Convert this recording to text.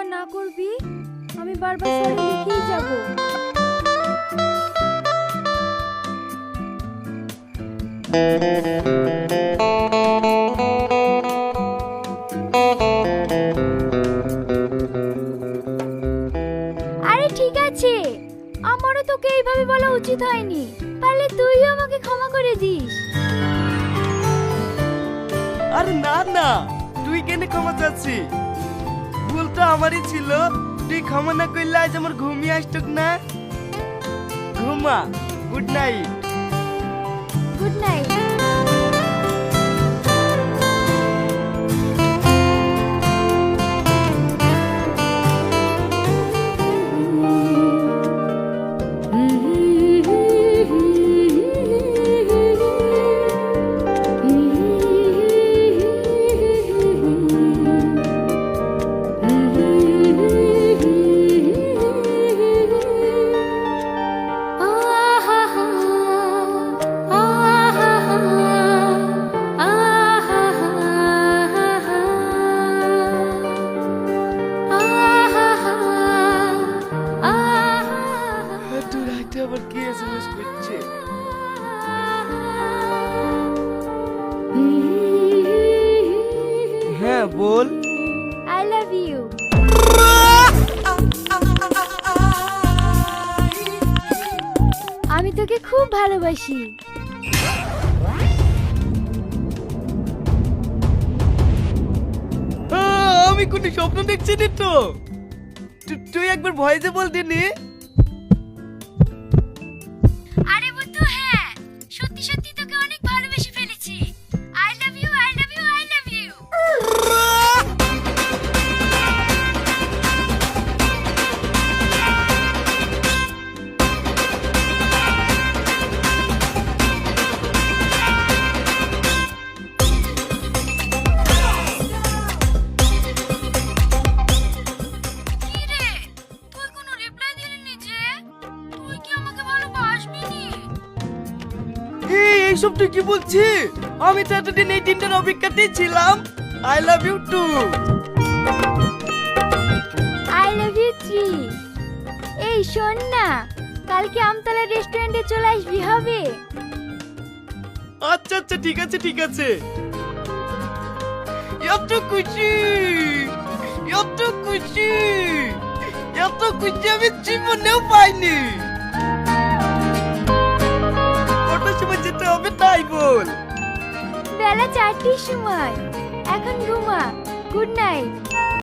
ক্ষমা না করবি, আমি বারবার সরি লিখেই যাব। আরে ঠিক আছে, আমারও তোকে এইভাবে বলা উচিত হয়নি, পারলে তুইও আমাকে ক্ষমা করে দিস। আরে না না, তুই কেন ক্ষমা চাচ্ছি? ভুল তো আমারই ছিল। তুই ক্ষমা না করলে আজ আমার ঘুমিয়ে আসতুক না। ঘুমা, গুড নাইট। Good night. তোর হাতে আবার কি এসএমএস করছে? হ্যাঁ বল। I love you. আমি তোকে খুব ভালোবাসি। আমি কোনো স্বপ্ন দেখছি না তো। তুই একবার ভয়েসে বল দিনি। আরে বুদ্ধু, হ্যাঁ সত্যি সত্যি তোকে অনেক ভালোবেসে ফেলেছি। I love you, I love you, I love you. কি রে, তুই কোনো রিপ্লাই দিলি যে? তুই কি আমাকে ভালোবাসবি নি? এইসব তুই কি বলছিস? আমি তো এতদিন এই দিনটার অপেক্ষাতেই ছিলাম। I love you too. I love you three. এই শোন না, কালকে আমতলা রেস্টুরেন্টে চলে আসবি, হবে? আচ্ছা আচ্ছা, ঠিক আছে ঠিক আছে। এত খুশি, এত খুশি, এত খুশি আমি জীবনেও পাইনি। কটার সময় যেতে হবে তাই বল। বেলা 4টের সময়। এখন ঘুমা। Good night.